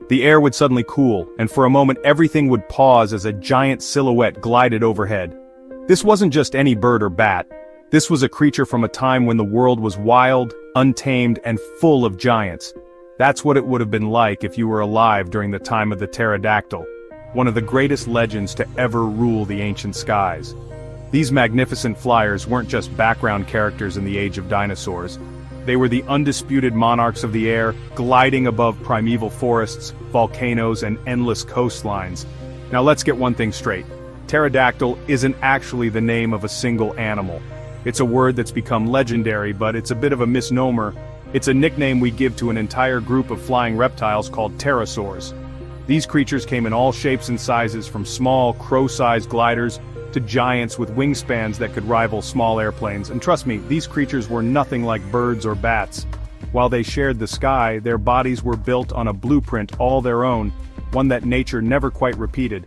The air would suddenly cool, and for a moment everything would pause as a giant silhouette glided overhead. This wasn't just any bird or bat. This was a creature from a time when the world was wild, untamed, and full of giants. That's what it would have been like if you were alive during the time of the pterodactyl, one of the greatest legends to ever rule the ancient skies. These magnificent flyers weren't just background characters in the age of dinosaurs. They were the undisputed monarchs of the air, gliding above primeval forests, volcanoes, and endless coastlines. Now let's get one thing straight. Pterodactyl isn't actually the name of a single animal. It's a word that's become legendary, but it's a bit of a misnomer. It's a nickname we give to an entire group of flying reptiles called pterosaurs. These creatures came in all shapes and sizes, from small, crow-sized gliders to giants with wingspans that could rival small airplanes. And trust me, these creatures were nothing like birds or bats. While they shared the sky, their bodies were built on a blueprint all their own, one that nature never quite repeated.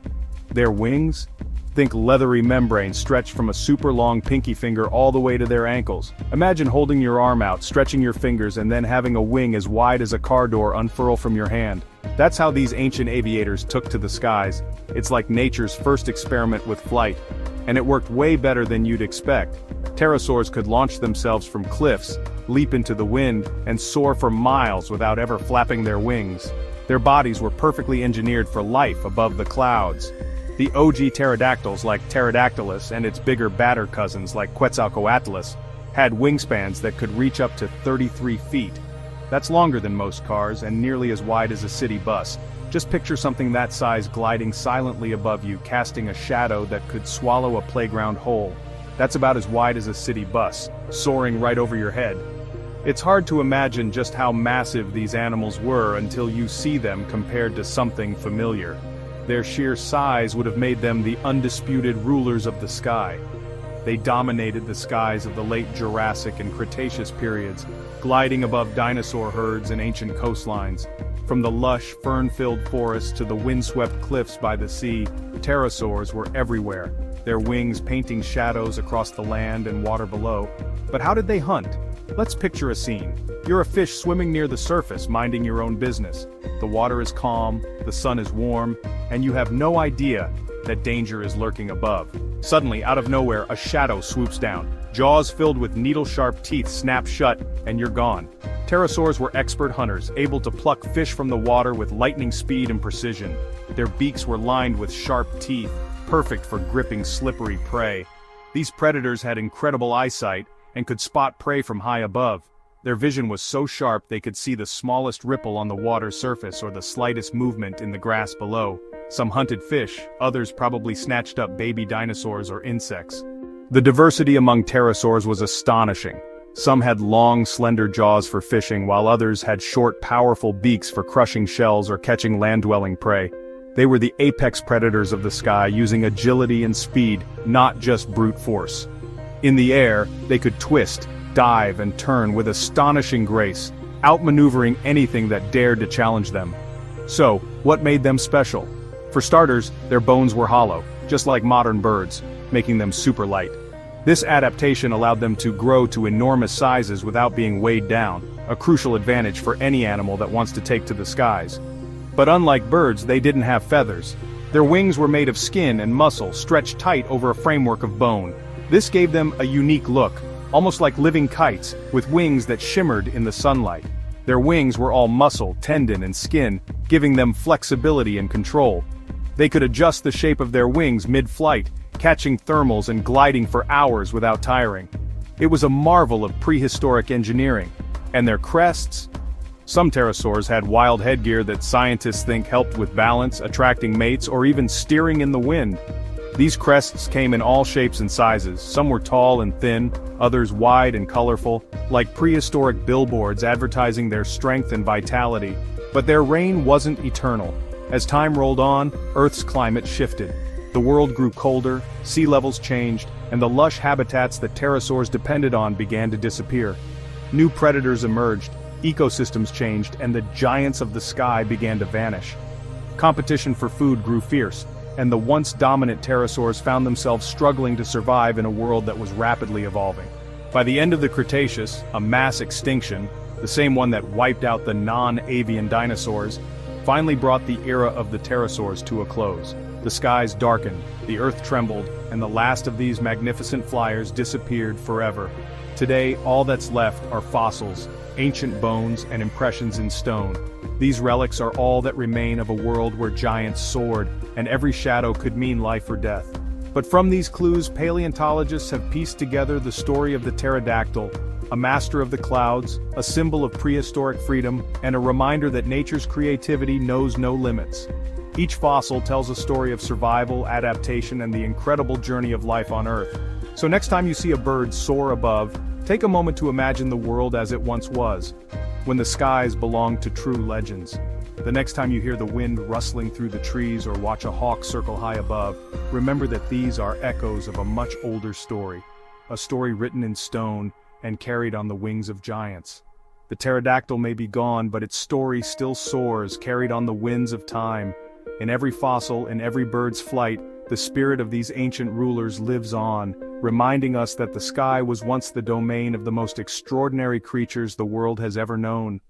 Their wings? Think leathery membrane stretched from a super long pinky finger all the way to their ankles. Imagine holding your arm out, stretching your fingers, and then having a wing as wide as a car door unfurl from your hand. That's how these ancient aviators took to the skies. It's like nature's first experiment with flight. And it worked way better than you'd expect. Pterosaurs could launch themselves from cliffs, leap into the wind, and soar for miles without ever flapping their wings. Their bodies were perfectly engineered for life above the clouds. The OG pterodactyls like Pterodactylus and its bigger badder cousins like Quetzalcoatlus had wingspans that could reach up to 33 feet. That's longer than most cars and nearly as wide as a city bus. Just picture something that size gliding silently above you, casting a shadow that could swallow a playground whole. That's about as wide as a city bus, soaring right over your head. It's hard to imagine just how massive these animals were until you see them compared to something familiar. Their sheer size would have made them the undisputed rulers of the sky. They dominated the skies of the late Jurassic and Cretaceous periods, gliding above dinosaur herds and ancient coastlines. From the lush, fern-filled forests to the windswept cliffs by the sea, pterosaurs were everywhere, their wings painting shadows across the land and water below. But how did they hunt? Let's picture a scene. You're a fish swimming near the surface, minding your own business. The water is calm, the sun is warm, and you have no idea that danger is lurking above. Suddenly, out of nowhere, a shadow swoops down. Jaws filled with needle-sharp teeth snap shut, and you're gone. Pterosaurs were expert hunters, able to pluck fish from the water with lightning speed and precision. Their beaks were lined with sharp teeth, perfect for gripping slippery prey. These predators had incredible eyesight and could spot prey from high above. Their vision was so sharp they could see the smallest ripple on the water's surface or the slightest movement in the grass below. Some hunted fish, others probably snatched up baby dinosaurs or insects. The diversity among pterosaurs was astonishing. Some had long, slender jaws for fishing, while others had short, powerful beaks for crushing shells or catching land-dwelling prey. They were the apex predators of the sky, using agility and speed, not just brute force. In the air, they could twist, dive, and turn with astonishing grace, outmaneuvering anything that dared to challenge them. So, what made them special? For starters, their bones were hollow, just like modern birds, making them super light. This adaptation allowed them to grow to enormous sizes without being weighed down, a crucial advantage for any animal that wants to take to the skies. But unlike birds, they didn't have feathers. Their wings were made of skin and muscle, stretched tight over a framework of bone. This gave them a unique look, almost like living kites, with wings that shimmered in the sunlight. Their wings were all muscle, tendon, and skin, giving them flexibility and control. They could adjust the shape of their wings mid-flight, catching thermals and gliding for hours without tiring. It was a marvel of prehistoric engineering. And their crests? Some pterosaurs had wild headgear that scientists think helped with balance, attracting mates, or even steering in the wind. These crests came in all shapes and sizes. Some were tall and thin, others wide and colorful, like prehistoric billboards advertising their strength and vitality. But their reign wasn't eternal. As time rolled on, Earth's climate shifted. The world grew colder, sea levels changed, and the lush habitats that pterosaurs depended on began to disappear. New predators emerged, ecosystems changed, and the giants of the sky began to vanish. Competition for food grew fierce, and the once dominant pterosaurs found themselves struggling to survive in a world that was rapidly evolving. By the end of the Cretaceous, a mass extinction, the same one that wiped out the non-avian dinosaurs, finally brought the era of the pterosaurs to a close. The skies darkened, the earth trembled, and the last of these magnificent flyers disappeared forever. Today, all that's left are fossils, ancient bones, and impressions in stone. These relics are all that remain of a world where giants soared, and every shadow could mean life or death. But from these clues, paleontologists have pieced together the story of the pterodactyl, a master of the clouds, a symbol of prehistoric freedom, and a reminder that nature's creativity knows no limits. Each fossil tells a story of survival, adaptation, and the incredible journey of life on Earth. So next time you see a bird soar above, take a moment to imagine the world as it once was, when the skies belonged to true legends. The next time you hear the wind rustling through the trees or watch a hawk circle high above, remember that these are echoes of a much older story, a story written in stone and carried on the wings of giants. The pterodactyl may be gone, but its story still soars, carried on the winds of time. In every fossil, in every bird's flight, the spirit of these ancient rulers lives on, reminding us that the sky was once the domain of the most extraordinary creatures the world has ever known.